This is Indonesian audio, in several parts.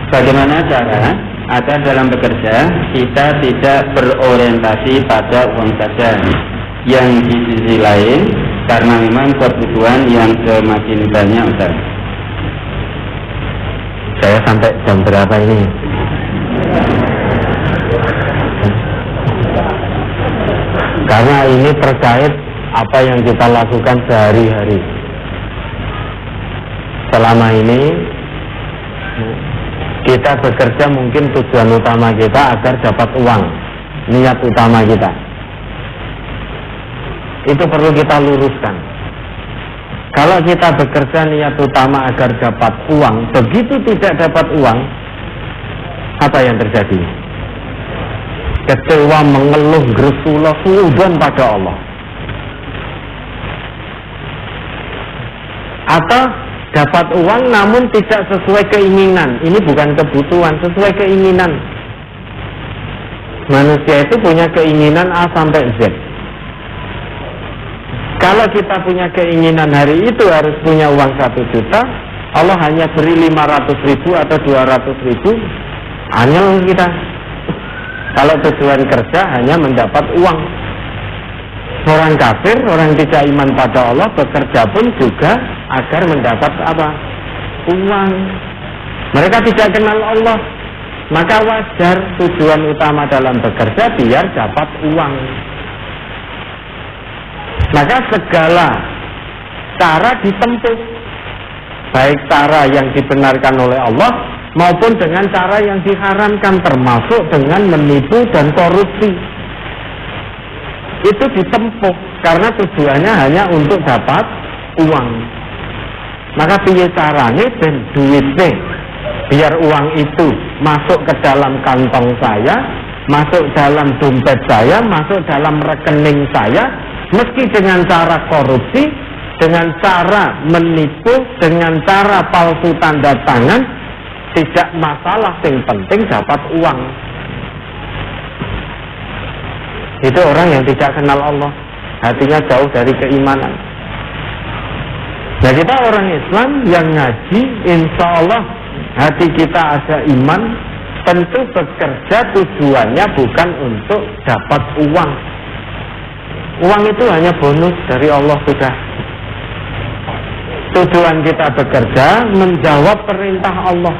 Bagaimana cara agar dalam bekerja kita tidak berorientasi pada uang saja, yang di sisi lain karena memang kebutuhan yang semakin banyak, Ustaz? Saya sampai jam berapa ini? Karena ini terkait apa yang kita lakukan sehari-hari. Selama ini kita bekerja, mungkin tujuan utama kita agar dapat uang, niat utama kita. Itu perlu kita luruskan. Kalau kita bekerja niat utama agar dapat uang, begitu tidak dapat uang, apa yang terjadi? Kecewa, mengeluh, gersulah, suudzon pada Allah. Atau dapat uang namun tidak sesuai keinginan. Ini bukan kebutuhan, sesuai keinginan. Manusia itu punya keinginan A sampai Z. Kalau kita punya keinginan hari itu harus punya uang 1 juta, Allah hanya beri 500.000 atau 200.000, anyel kita. Kalau tujuan kerja hanya mendapat uang. Orang kafir, orang tidak iman pada Allah, bekerja pun juga agar mendapat apa? Uang. Mereka tidak kenal Allah, maka wajar tujuan utama dalam bekerja biar dapat uang. Maka segala cara ditempuh, baik cara yang dibenarkan oleh Allah maupun dengan cara yang diharamkan, termasuk dengan menipu dan korupsi. Itu ditempuh karena tujuannya hanya untuk dapat uang. Maka piye carane ben duitnya biar uang itu masuk ke dalam kantong saya, masuk dalam dompet saya, masuk dalam rekening saya, meski dengan cara korupsi, dengan cara menipu, dengan cara palsu tanda tangan, tidak masalah, yang penting dapat uang. Itu orang yang tidak kenal Allah, hatinya jauh dari keimanan. Nah, kita orang Islam yang ngaji, insya Allah hati kita ada iman. Tentu bekerja tujuannya bukan untuk dapat uang. Uang itu hanya bonus dari Allah sudah. Tujuan kita bekerja menjawab perintah Allah.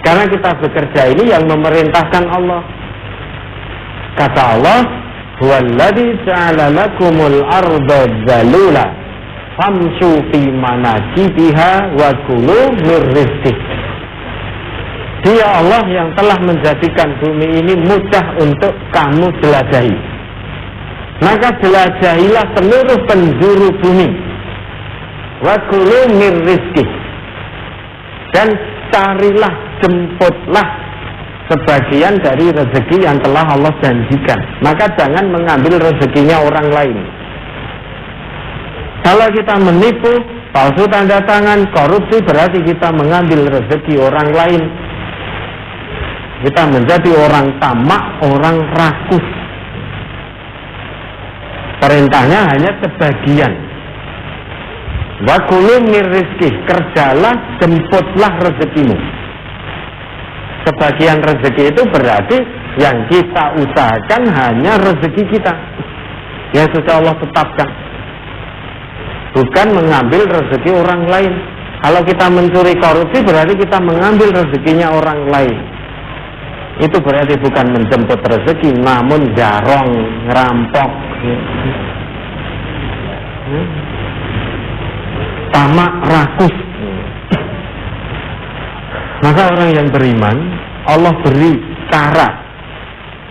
Karena kita bekerja ini yang memerintahkan Allah. Kata Allah, "Huwallazi ja'ala lakumul arda dzalula famshu fi manakibiha wa kulu mir rizqih." Dia Allah yang telah menjadikan bumi ini mudah untuk kamu jelajahi. Maka jelajahilah seluruh penjuru bumi. Wa kulu mir rizqih. Dan carilah, jemputlah sebagian dari rezeki yang telah Allah janjikan. Maka jangan mengambil rezekinya orang lain. Kalau kita menipu, palsu tanda tangan, korupsi, berarti kita mengambil rezeki orang lain. Kita menjadi orang tamak, orang rakus. Perintahnya hanya sebagian. Wa kulu mir rizqih, kerjalah, jemputlah rezekimu. Sebagian rezeki itu berarti yang kita usahakan hanya rezeki kita yang sudah Allah tetapkan, bukan mengambil rezeki orang lain. Kalau kita mencuri korupsi berarti kita mengambil rezekinya orang lain. Itu berarti bukan menjemput rezeki, namun jarong, ngerampok, tamak, rakus. Maka orang yang beriman, Allah beri cara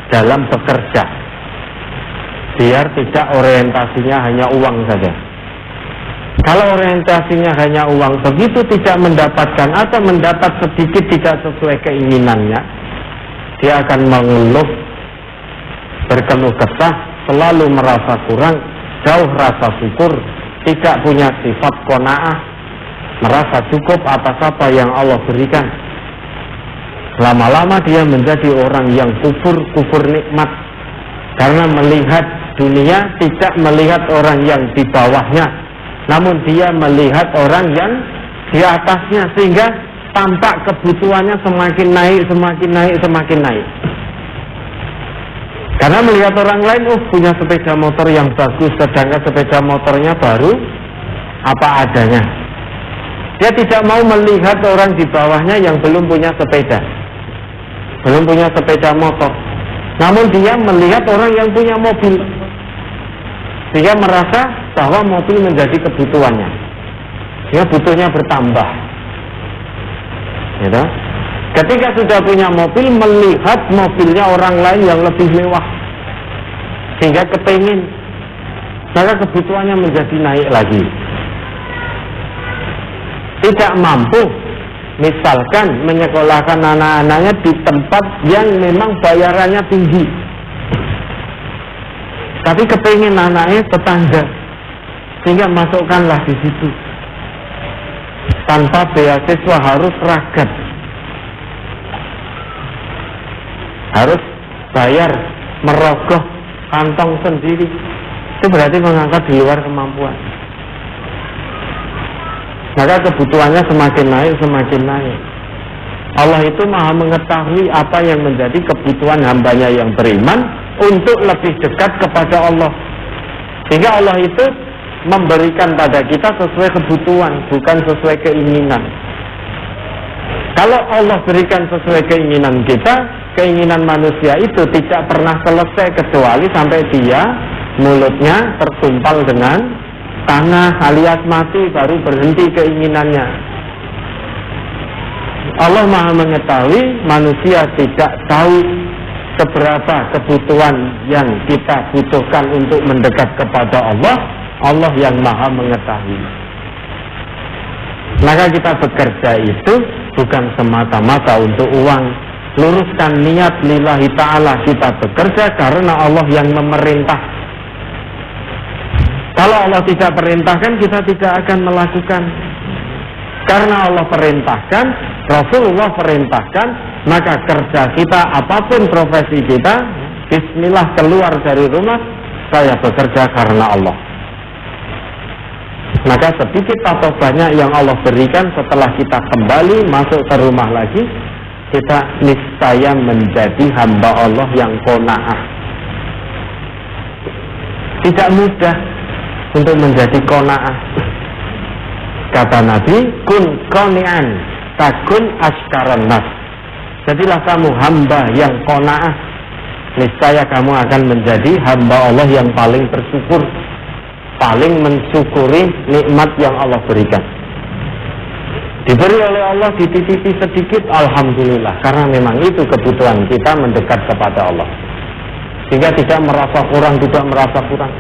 dalam bekerja, biar tidak orientasinya hanya uang saja. Kalau orientasinya hanya uang, begitu tidak mendapatkan atau mendapat sedikit tidak sesuai keinginannya, dia akan mengeluh, berkeluh kesah, selalu merasa kurang, jauh rasa syukur, tidak punya sifat qanaah, merasa cukup atas apa yang Allah berikan. Lama-lama dia menjadi orang yang kufur nikmat, karena melihat dunia tidak melihat orang yang di bawahnya, namun dia melihat orang yang di atasnya, sehingga tampak kebutuhannya semakin naik, semakin naik, semakin naik. Karena melihat orang lain, punya sepeda motor yang bagus, sedangkan sepeda motornya baru apa adanya. Dia tidak mau melihat orang di bawahnya yang belum punya sepeda, belum punya sepeda motor. Namun dia melihat orang yang punya mobil, sehingga merasa bahwa mobil menjadi kebutuhannya. Dia butuhnya bertambah. Gitu. Ketika sudah punya mobil, melihat mobilnya orang lain yang lebih mewah, sehingga kepingin, maka kebutuhannya menjadi naik lagi. Tidak mampu, misalkan menyekolahkan anak-anaknya di tempat yang memang bayarannya tinggi, tapi kepingin anaknya tetangga, sehingga masukkanlah di situ. Tanpa beasiswa, harus ragat, harus bayar, merogoh kantong sendiri. Itu berarti mengangkat di luar kemampuan. Maka kebutuhannya semakin naik, semakin naik. Allah itu maha mengetahui apa yang menjadi kebutuhan hambanya yang beriman untuk lebih dekat kepada Allah. Sehingga Allah itu memberikan pada kita sesuai kebutuhan, bukan sesuai keinginan. Kalau Allah berikan sesuai keinginan kita, keinginan manusia itu tidak pernah selesai kecuali sampai dia mulutnya tertumpal dengan tanah alias mati, baru berhenti keinginannya. Allah maha mengetahui, manusia tidak tahu seberapa kebutuhan yang kita butuhkan untuk mendekat kepada Allah. Allah yang maha mengetahui. Maka kita bekerja itu bukan semata-mata untuk uang. Luruskan niat lillahi ta'ala, kita bekerja karena Allah yang memerintah. Kalau Allah tidak perintahkan, kita tidak akan melakukan. Karena Allah perintahkan, Rasulullah perintahkan, maka kerja kita, apapun profesi kita, bismillah keluar dari rumah, saya bekerja karena Allah. Maka sedikit atau banyak yang Allah berikan, setelah kita kembali masuk ke rumah lagi, kita niscaya menjadi hamba Allah yang qanaah. Tidak mudah untuk menjadi qanaah. Kata Nabi, kun qani'an takun askaran nas. Jadilah kamu hamba yang qanaah, niscaya kamu akan menjadi hamba Allah yang paling bersyukur, paling mensyukuri nikmat yang Allah berikan. Diberi oleh Allah dititipi sedikit, alhamdulillah, karena memang itu kebutuhan kita mendekat kepada Allah, sehingga tidak merasa kurang, tidak merasa kurang.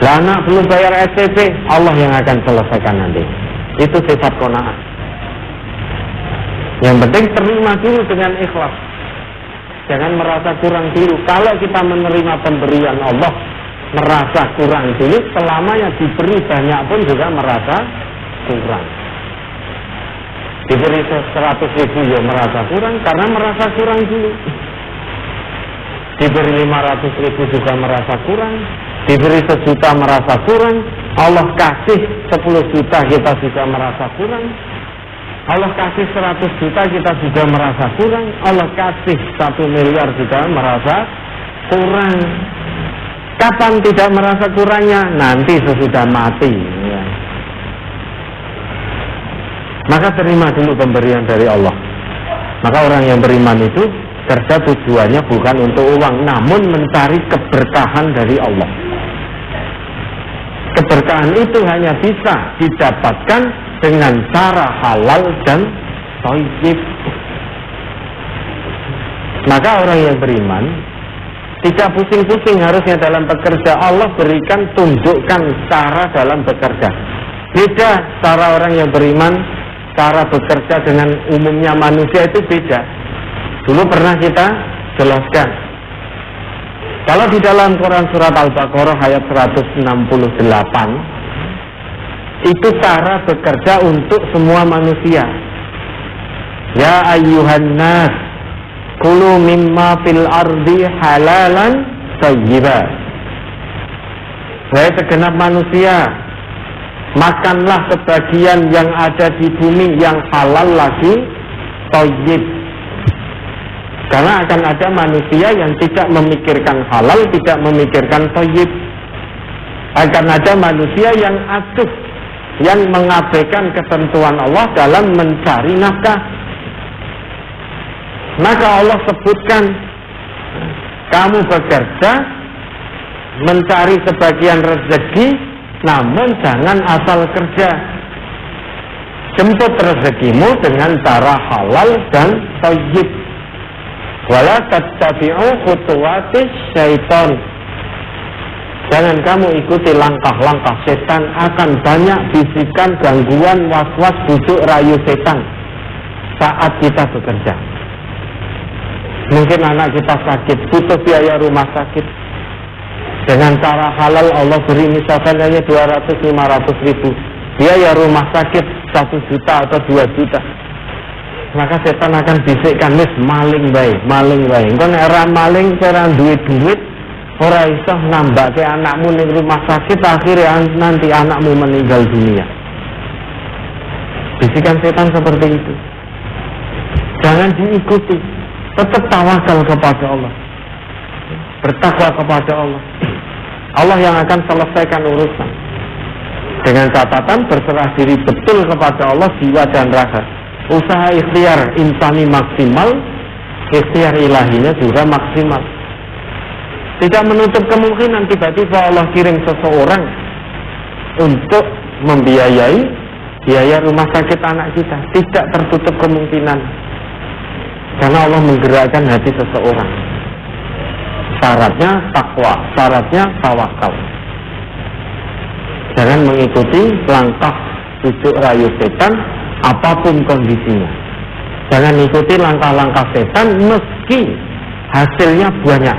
Lah anak belum bayar SPP, Allah yang akan selesaikan nanti. Itu sifat qanaah. Yang penting terima dulu dengan ikhlas, jangan merasa kurang dulu. Kalau kita menerima pemberian Allah merasa kurang dulu, selamanya diberi banyak pun juga merasa kurang. Diberi 100.000 ya merasa kurang karena merasa kurang dulu. Diberi 500.000 juga merasa kurang. Diberi 1 juta merasa kurang. Allah kasih 10 juta kita juga merasa kurang. Allah kasih 100 juta kita juga merasa kurang. Allah kasih 1 miliar juga merasa kurang. Kapan tidak merasa kurangnya? Nanti sesudah mati ya. Maka terima dulu pemberian dari Allah. Maka orang yang beriman itu kerja tujuannya bukan untuk uang, namun mencari keberkahan dari Allah. Keberkahan itu hanya bisa didapatkan dengan cara halal dan thayyib. Maka orang yang beriman tidak pusing-pusing harusnya dalam bekerja. Allah berikan, tunjukkan cara dalam bekerja. Beda cara orang yang beriman, cara bekerja dengan umumnya manusia itu beda. Dulu pernah kita jelaskan. Kalau di dalam Quran surat Al-Baqarah ayat 168, itu cara bekerja untuk semua manusia. Ya ayyuhan nas, kulu mimma fil ardi halalan thayyiba. Wahai segenap manusia, Makanlah sebagian yang ada di bumi yang halal lagi thayyib. Karena akan ada manusia yang tidak memikirkan halal, tidak memikirkan thayyib. Akan ada manusia yang acuh, yang mengabaikan ketentuan Allah dalam mencari nafkah. Maka Allah sebutkan, kamu bekerja mencari sebagian rezeki, namun jangan asal kerja. Jemput rezekimu dengan cara halal dan thayyib. Wala tattabi'u khutuwatis syaitan. Jangan kamu ikuti langkah-langkah setan, akan banyak bisikan, gangguan, was-was, bujuk rayu setan saat kita bekerja. Mungkin anak kita sakit, butuh biaya rumah sakit. Dengan cara halal Allah beri misalkan hanya 200-500 ribu, biaya rumah sakit 1 juta atau 2 juta. Maka setan akan bisikkan, "Wis maling bae, maling bae. Engko nek ora maling, ora duit, ora iso nambake anakmu ning rumah sakit, akhirnya nanti anakmu meninggal dunia." Bisikan setan seperti itu. Jangan diikuti. Tetap tawakal kepada Allah. Bertakwa kepada Allah. Allah yang akan selesaikan urusan. Dengan catatan berserah diri betul kepada Allah jiwa dan raga. Usaha ikhtiar insani maksimal, ikhtiar ilahinya juga maksimal. Tidak menutup kemungkinan tiba-tiba Allah kirim seseorang untuk membiayai biaya rumah sakit anak kita. Tidak tertutup kemungkinan. Karena Allah menggerakkan hati seseorang. Syaratnya takwa, syaratnya tawakal. Jangan mengikuti langkah bujuk rayu setan apapun kondisinya. Jangan ikuti langkah-langkah setan meski hasilnya banyak.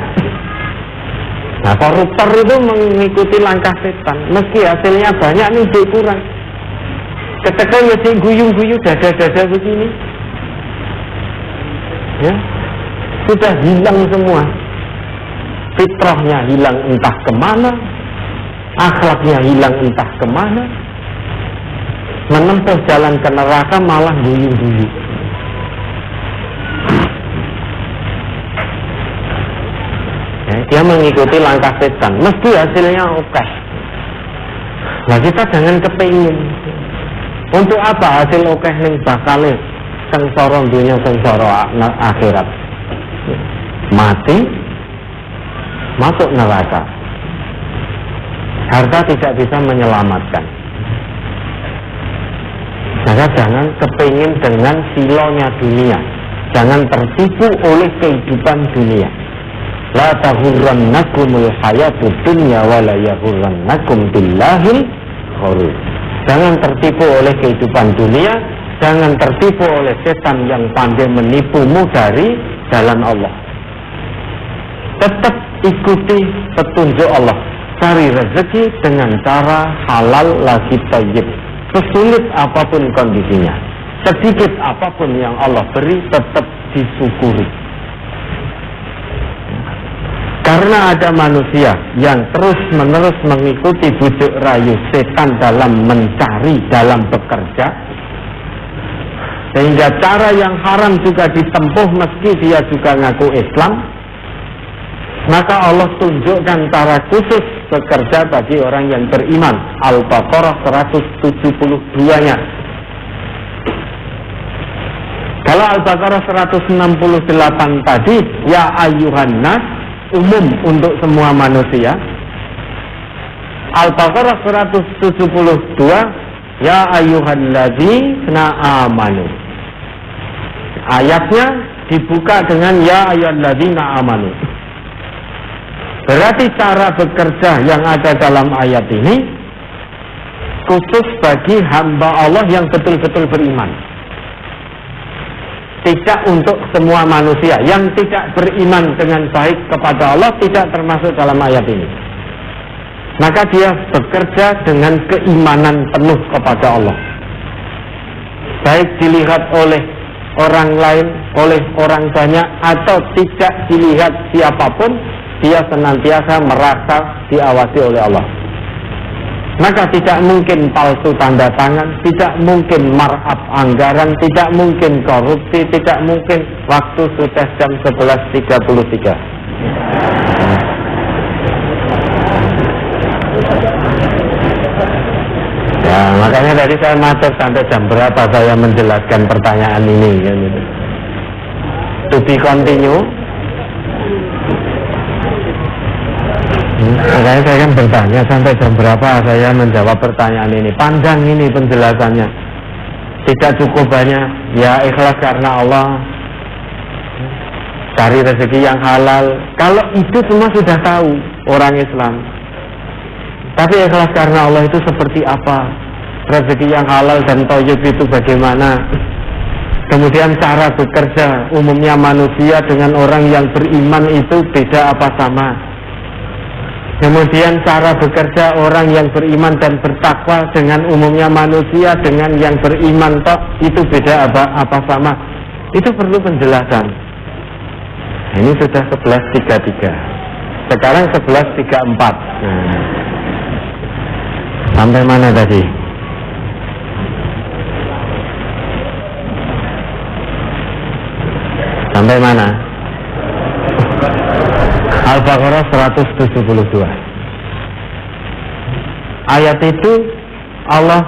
Nah, koruptor itu mengikuti langkah setan meski hasilnya banyak, nih kurang. Ketika ya guyu-guyu dada-dada begini, ya sudah hilang semua. Fitrahnya hilang entah kemana, akhlaknya hilang entah kemana, menempuh jalan ke neraka malah guyu-guyu. Ya, dia mengikuti langkah setan meski hasilnya oke. Nah, kita jangan kepingin. Untuk apa hasil oke ning bakale sengsara dunia, sengsara akhirat? Mati, masuk neraka. Harta tidak bisa menyelamatkan. Maka jangan kepingin dengan silonya dunia. Jangan tertipu oleh kehidupan dunia. La taghurrannakumul hayatud dunya wa la yaghurrannakum billahil ghurur. Jangan tertipu oleh kehidupan dunia, jangan tertipu oleh setan yang pandai menipumu dari jalan Allah. Tetap ikuti petunjuk Allah. Cari rezeki dengan cara halal lagi thayyib. Sesulit apapun kondisinya, sedikit apapun yang Allah beri, tetap disyukuri. Karena ada manusia yang terus-menerus mengikuti bujuk rayu setan dalam mencari, dalam bekerja, sehingga cara yang haram juga ditempuh meski dia juga ngaku Islam. Maka Allah tunjukkan cara khusus bekerja bagi orang yang beriman. Al-Baqarah 172-nya. Kalau Al-Baqarah 168 tadi, ya ayyuhan nas, umum untuk semua manusia. Al-Baqarah 172, ya ayyuhalladzina amanu. Ayatnya dibuka dengan ya ayyuhalladzina amanu. Berarti cara bekerja yang ada dalam ayat ini khusus bagi hamba Allah yang betul-betul beriman. Tidak untuk semua manusia. Yang tidak beriman dengan baik kepada Allah tidak termasuk dalam ayat ini. Maka dia bekerja dengan keimanan penuh kepada Allah. Baik dilihat oleh orang lain, oleh orang banyak, atau tidak dilihat siapapun, dia senantiasa merasa diawasi oleh Allah. Maka tidak mungkin palsu tanda tangan, tidak mungkin markup anggaran, tidak mungkin korupsi, tidak mungkin. Waktu sudah jam 11.33. Ya, makanya tadi saya matur sampai jam berapa saya menjelaskan pertanyaan ini kan gitu. To be continue. Makanya saya kan bertanya sampai jam berapa saya menjawab pertanyaan ini. Panjang ini penjelasannya. Tidak cukup banyak. Ya ikhlas karena Allah. Cari rezeki yang halal. Kalau itu semua sudah tahu orang Islam. Tapi ikhlas karena Allah itu seperti apa? Rezeki yang halal dan thayyib itu bagaimana? Kemudian cara bekerja umumnya manusia dengan orang yang beriman itu beda apa sama? Kemudian cara bekerja orang yang beriman dan bertakwa dengan umumnya manusia dengan yang beriman tok itu beda apa sama? Itu perlu penjelasan. Ini sudah 11.33. Sekarang 11.34. Sampai mana tadi? Sampai mana? Al-Baqarah 172. Ayat itu Allah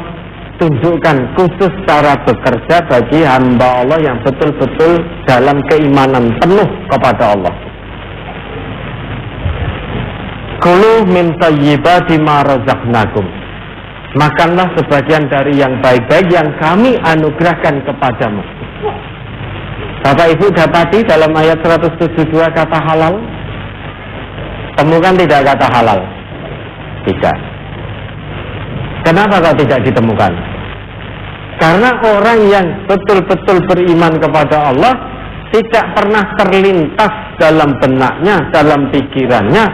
tunjukkan khusus cara bekerja bagi hamba Allah yang betul-betul dalam keimanan penuh kepada Allah. Kulu min thayyibati ma razaqnakum. Makanlah sebagian dari yang baik-baik yang kami anugerahkan kepadamu. Bapak Ibu dapati dalam ayat 172 kata halal? Temukan tidak kata halal? Tidak. Kenapa kok tidak ditemukan? Karena orang yang betul-betul beriman kepada Allah tidak pernah terlintas dalam benaknya, dalam pikirannya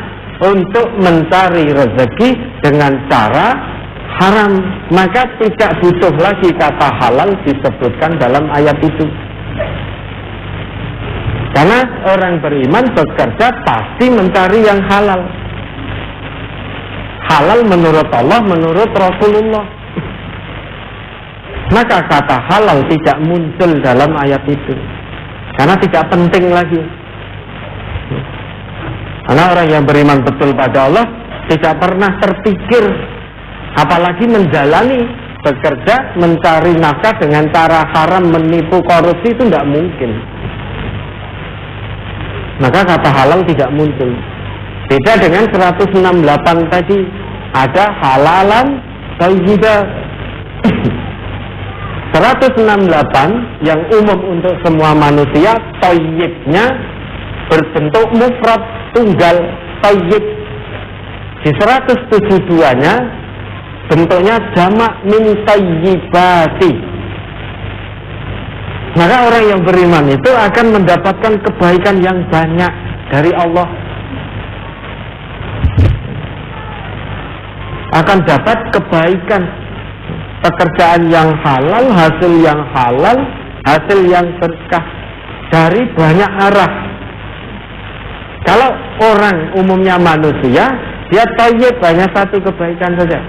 untuk mencari rezeki dengan cara haram. Maka tidak butuh lagi kata halal disebutkan dalam ayat itu. Karena orang beriman bekerja pasti mencari yang halal. Halal menurut Allah, menurut Rasulullah. Maka kata halal tidak muncul dalam ayat itu. Karena tidak penting lagi. Karena orang yang beriman betul pada Allah tidak pernah terpikir, apalagi menjalani, bekerja, mencari nafkah dengan cara haram, menipu, korupsi, itu tidak mungkin. Maka kata halal tidak muncul. Beda dengan 168 tadi, ada halalan thayyiban. 168 yang umum untuk semua manusia, thayyibnya berbentuk mufrad, tunggal, thayyib. Di 172-nya bentuknya jamak min thayyibati. Maka orang yang beriman itu akan mendapatkan kebaikan yang banyak dari Allah. Akan dapat kebaikan, pekerjaan yang halal, hasil yang berkah dari banyak arah. Kalau orang umumnya manusia, dia thayyib hanya satu kebaikan saja.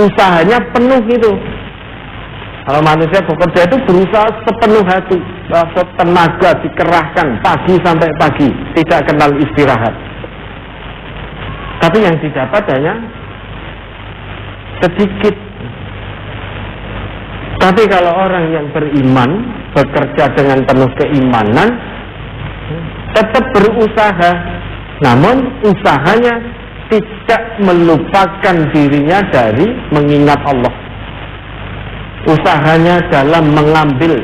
Usahanya penuh itu. Kalau manusia bekerja itu berusaha sepenuh hati, tenaga dikerahkan pagi sampai pagi, tidak kenal istirahat. Tapi yang didapat hanya sedikit. Tapi kalau orang yang beriman, bekerja dengan penuh keimanan, tetap berusaha, namun usahanya tidak melupakan dirinya dari mengingat Allah. Usahanya dalam mengambil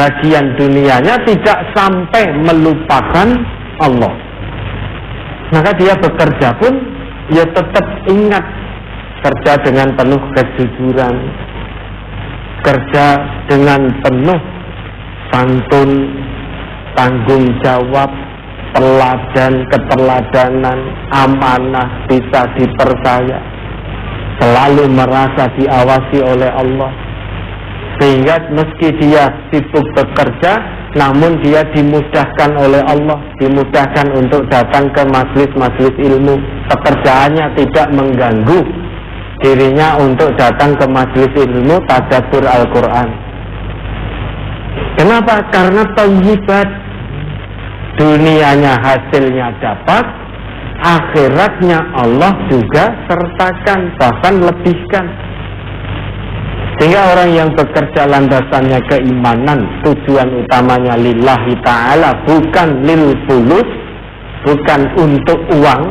bagian dunianya tidak sampai melupakan Allah. Maka dia bekerja pun ya tetap ingat, kerja dengan penuh kejujuran, kerja dengan penuh santun, tanggung jawab, teladan, keteladanan, amanah, bisa dipercaya, selalu merasa diawasi oleh Allah. Sehingga meski dia sibuk bekerja, namun dia dimudahkan oleh Allah, dimudahkan untuk datang ke majelis-majelis ilmu. Pekerjaannya tidak mengganggu dirinya untuk datang ke majelis ilmu tadabbur Al-Quran. Kenapa? Karena thayyibat, dunianya hasilnya dapat, akhiratnya Allah juga sertakan, bahkan lebihkan. Sehingga orang yang bekerja landasannya keimanan, tujuan utamanya lillahi ta'ala, bukan lil fulus, bukan untuk uang,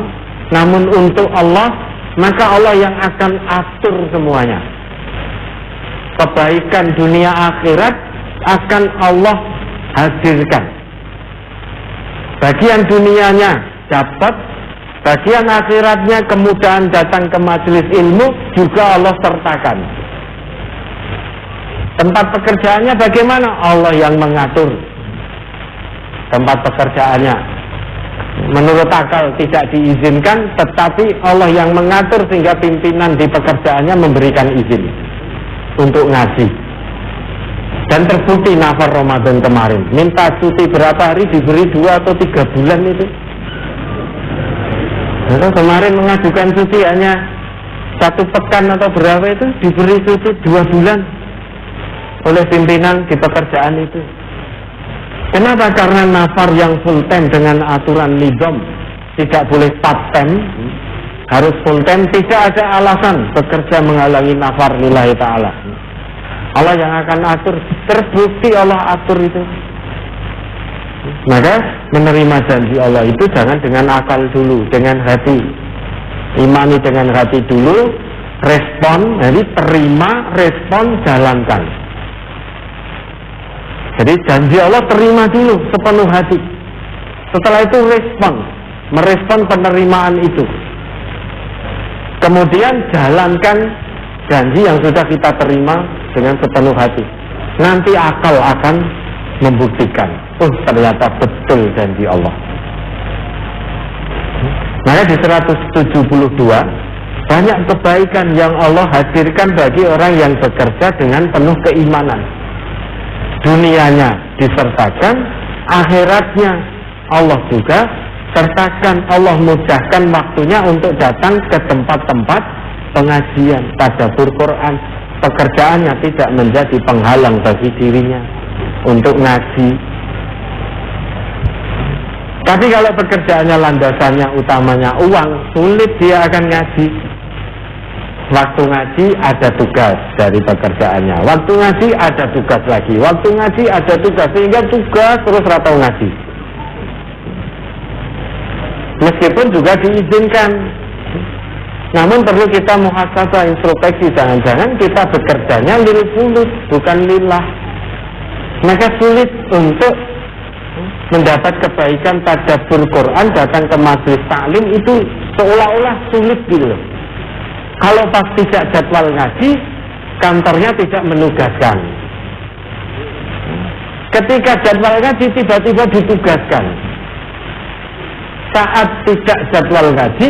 namun untuk Allah, maka Allah yang akan atur semuanya. Kebaikan dunia akhirat akan Allah hadirkan. Bagian dunianya dapat, bagian akhiratnya kemudahan datang ke majelis ilmu juga Allah sertakan. Tempat pekerjaannya bagaimana? Allah yang mengatur tempat pekerjaannya. Menurut akal tidak diizinkan, tetapi Allah yang mengatur sehingga pimpinan di pekerjaannya memberikan izin untuk ngaji. Dan terbukti nafar Ramadan kemarin, minta cuti berapa hari diberi 2 atau 3 bulan itu. Lalu kemarin mengajukan cuti hanya 1 pekan atau berapa itu, diberi cuti 2 bulan oleh pimpinan di pekerjaan itu. Kenapa? Karena nafar yang full time dengan aturan nizam, tidak boleh part time, harus full time, tidak ada alasan bekerja menghalangi nafar lillahi ta'ala. Allah yang akan atur, terbukti Allah atur itu. Maka menerima janji Allah itu jangan dengan akal dulu, dengan hati. Imani dengan hati dulu, respon, jadi terima, respon, jalankan. Jadi janji Allah terima dulu sepenuh hati. Setelah itu respon, merespon penerimaan itu. Kemudian jalankan janji yang sudah kita terima dengan sepenuh hati. Nanti akal akan membuktikan, ternyata betul janji Allah. Maka di 172 banyak kebaikan yang Allah hadirkan bagi orang yang bekerja dengan penuh keimanan. Dunianya disertakan, akhiratnya Allah juga sertakan. Allah mudahkan waktunya untuk datang ke tempat-tempat pengajian, tadabbur Quran. Pekerjaannya tidak menjadi penghalang bagi dirinya untuk ngaji. Tapi kalau pekerjaannya landasannya utamanya uang, sulit dia akan ngaji. Waktu ngaji ada tugas dari pekerjaannya, waktu ngaji ada tugas lagi, waktu ngaji ada tugas, sehingga tugas terus ratau ngaji. Meskipun juga diizinkan, namun perlu kita muhasabah, introspeksi, jangan-jangan kita bekerjanya lil fulus, bukan lillah. Maka sulit untuk mendapat kebaikan tadabbur Quran, datang ke majelis taklim itu seolah-olah sulit gitu loh. Kalau pas tidak jadwal ngaji, kantornya tidak menugaskan. Ketika jadwal ngaji tiba-tiba ditugaskan. Saat tidak jadwal ngaji,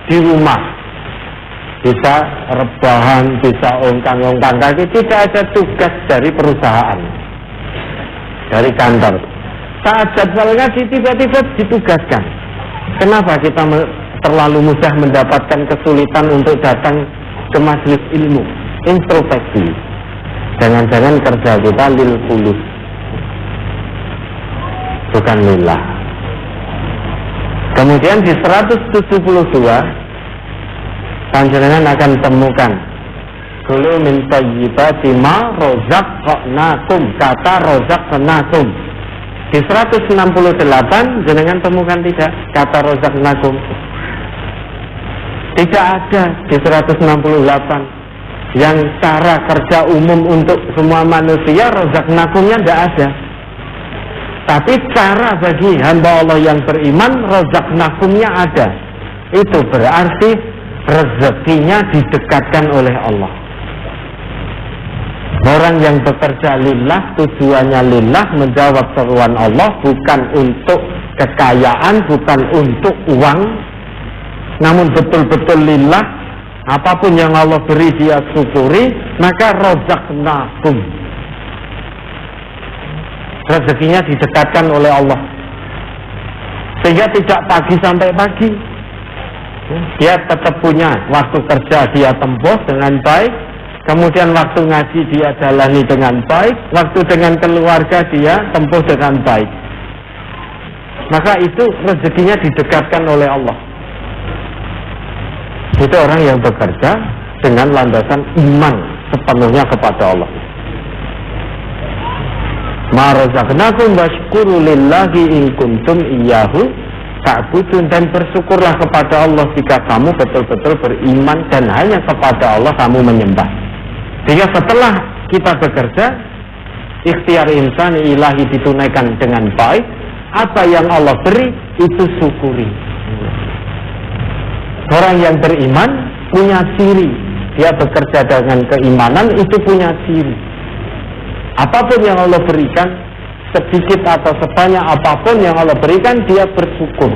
di rumah bisa rebahan, bisa ongkang-ongkang kaki, tidak ada tugas dari perusahaan, dari kantor. Saat jadwal ngaji tiba-tiba ditugaskan. Kenapa kita terlalu mudah mendapatkan kesulitan untuk datang ke majelis ilmu? Introspeksi. Jangan-jangan kerja kita lil fulus, bukan lillah. Kemudian di 172 panjenengan akan temukan kulu min thayyibati ma razaqnakum, kata razaqnakum. Di 168 jenengan temukan tidak kata razaqnakum. Tidak ada di 168 yang cara kerja umum untuk semua manusia, razaqnakumnya tidak ada. Tapi cara bagi hamba Allah yang beriman, razaqnakumnya ada. Itu berarti rezekinya didekatkan oleh Allah. Orang yang bekerja lillah, tujuannya lillah, menjawab seruan Allah, bukan untuk kekayaan, bukan untuk uang, namun betul-betul lillah. Apapun yang Allah beri dia syukuri, maka razaqnakum, rezekinya didekatkan oleh Allah, sehingga tidak pagi sampai pagi, Dia tetap punya waktu kerja, dia tempuh dengan baik. Kemudian waktu ngaji dia jalani dengan baik. Waktu dengan keluarga dia tempuh dengan baik. Maka itu rezekinya didekatkan oleh Allah. Itu orang yang bekerja dengan landasan iman sepenuhnya kepada Allah. Ma razaqnakum washkuru lillahi in kuntum iyyahu ta'budun, dan bersyukurlah kepada Allah jika kamu betul-betul beriman dan hanya kepada Allah kamu menyembah. Sehingga setelah kita bekerja, ikhtiar insan ilahi ditunaikan dengan baik. Apa yang Allah beri itu syukuri. Orang yang beriman punya ciri, dia bekerja dengan keimanan itu punya ciri. Apapun yang Allah berikan, sedikit atau sebanyak apapun yang Allah berikan, dia bersyukur.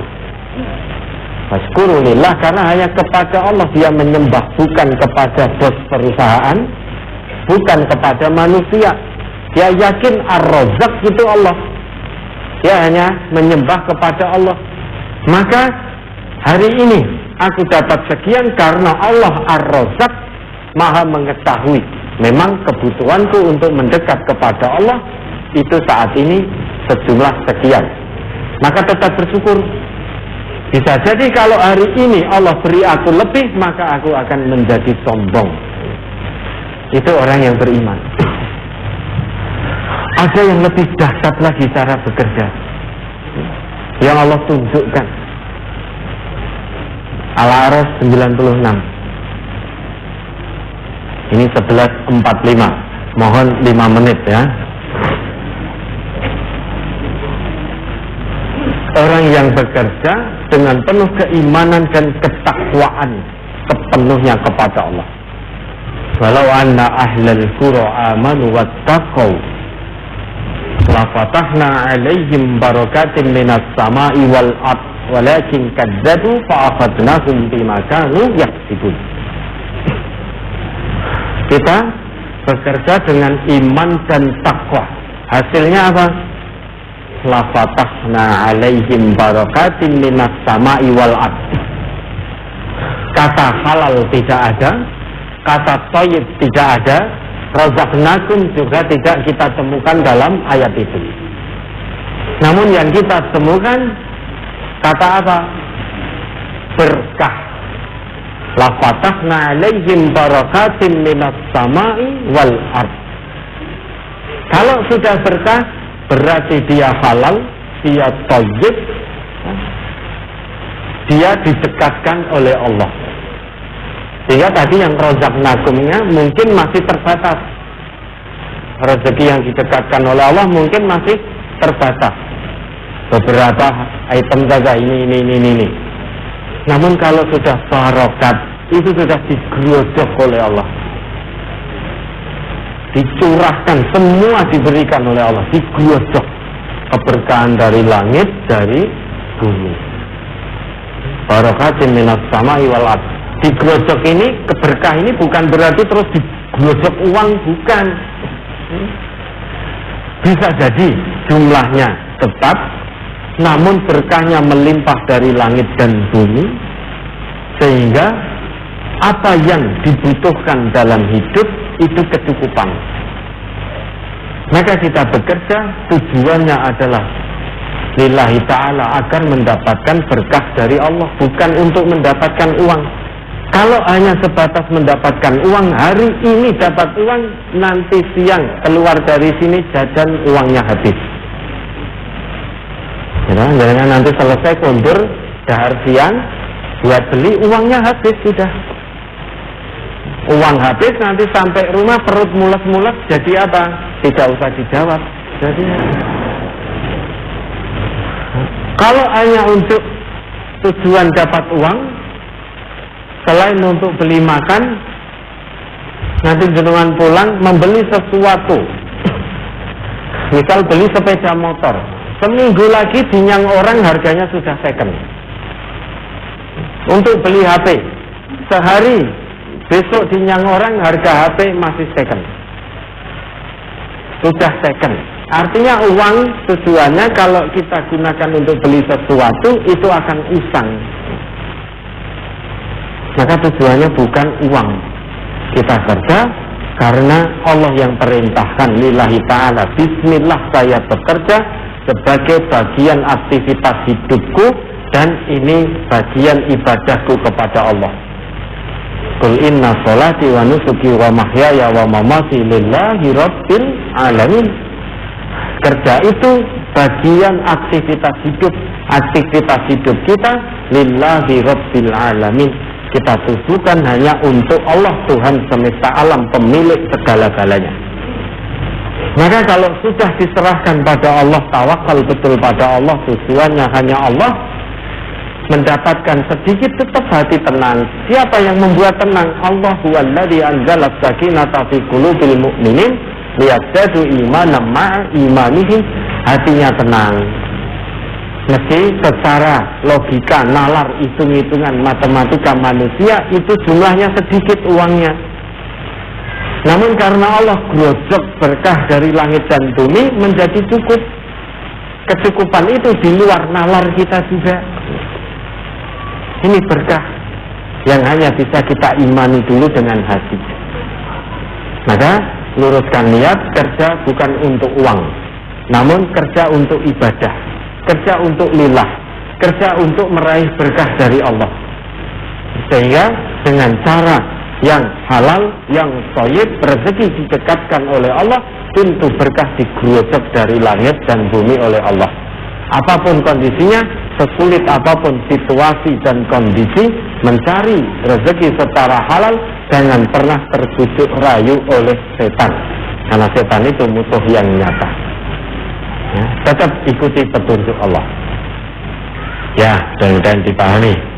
Wasykurulillah, karena hanya kepada Allah dia menyembah, bukan kepada bos perusahaan, bukan kepada manusia. Dia yakin Ar-Razzaq itu Allah. Dia hanya menyembah kepada Allah. Maka hari ini aku dapat sekian karena Allah Ar-Razzaq Maha mengetahui. Memang kebutuhanku untuk mendekat kepada Allah itu saat ini sejumlah sekian. Maka tetap bersyukur. Bisa jadi kalau hari ini Allah beri aku lebih, maka aku akan menjadi sombong. Itu orang yang beriman. Ada yang lebih dahsyat lagi cara bekerja yang Allah tunjukkan. Al-A'raf 96. Ini 11.45. Mohon 5 menit ya. Orang yang bekerja dengan penuh keimanan dan ketakwaan sepenuhnya kepada Allah. Walau anna ahlal qura amanu wattaqau la fatahna 'alaihim barakatin minas sama'i wal ardh walakin kadzabu fa akhadnahum bima kanu yaksibun. Kita bekerja dengan iman dan takwa. Hasilnya apa? La fatahna 'alaihim barakatin minas sama'i wal ardh. Kata halal tidak ada, kata thayyib tidak ada, razaqnakum juga tidak kita temukan dalam ayat itu. Namun yang kita temukan kata apa? Berkah. La fatahna 'alaihim barakatin minas sama'i wal ardh. Kalau sudah berkah berarti dia halal, dia thayyib, dia didekatkan oleh Allah. Sehingga tadi yang razaqnakumnya mungkin masih terbatas. Rezeki yang didekatkan oleh Allah mungkin masih terbatas. Beberapa item saja ini. Namun kalau sudah barokat, itu sudah digerojok oleh Allah. Dicurahkan, semua diberikan oleh Allah, digerojok. Keberkahan dari langit, dari bumi. Barakatin minas sama'i wal ardh. Digerojok ini, keberkah ini bukan berarti terus digerojok uang, bukan. Bisa jadi jumlahnya tetap, namun berkahnya melimpah dari langit dan bumi, sehingga apa yang dibutuhkan dalam hidup itu kecukupan. Maka kita bekerja tujuannya adalah lillahi ta'ala, agar mendapatkan berkah dari Allah, bukan untuk mendapatkan uang. Kalau hanya sebatas mendapatkan uang, hari ini dapat uang, nanti siang keluar dari sini jajan uangnya habis. Jangan nanti selesai kondur dahar siang buat beli, uangnya habis sudah. Uang habis, nanti sampai rumah perut mules-mules, jadi apa? Tidak usah dijawab. Jadi kalau hanya untuk tujuan dapat uang, selain untuk beli makan, nanti jenengan pulang membeli sesuatu. Misal beli sepeda motor, seminggu lagi dinyang orang harganya sudah second. Untuk beli HP, sehari besok dinyang orang harga HP masih second. Sudah second. Artinya uang tujuannya kalau kita gunakan untuk beli sesuatu itu akan usang. maka tujuannya bukan uang. Kita kerja karena Allah yang perintahkan, lillahi ta'ala, bismillah saya bekerja sebagai bagian aktivitas hidupku dan ini bagian ibadahku kepada Allah. Qul inna sholati wa nusuki wa mahyaya wa mamati lillahi rabbil alamin. Kerja itu bagian aktivitas hidup. Aktivitas hidup kita lillahi rabbil alamin. Kita tujukan hanya untuk Allah, Tuhan semesta alam, pemilik segala-galanya. Maka kalau sudah diserahkan pada Allah, tawakal betul pada Allah, tujuannya hanya Allah, mendapatkan sedikit tetap hati tenang. Siapa yang membuat tenang? Allah huwallazi anzala sakinata fi qulubil mu'minin liyazdadu imanan ma'a imanihim. Hatinya tenang. Meski secara logika, nalar, hitung-hitungan matematika manusia itu jumlahnya sedikit uangnya. Namun karena Allah grojok berkah dari langit dan bumi menjadi cukup. Kecukupan itu di luar nalar kita juga. Ini berkah yang hanya bisa kita imani dulu dengan hati. Maka luruskan niat, kerja bukan untuk uang, namun kerja untuk ibadah, kerja untuk lillah, kerja untuk meraih berkah dari Allah. Sehingga dengan cara yang halal, yang thayyib, rezeki didekatkan oleh Allah, pintu berkah digerojok dari langit dan bumi oleh Allah. Apapun kondisinya, sesulit apapun situasi dan kondisi, mencari rezeki secara halal, jangan pernah terbujuk rayu oleh setan, karena setan itu musuh yang nyata. Ya, tetap ikuti petunjuk Allah. Ya, dan dipahami.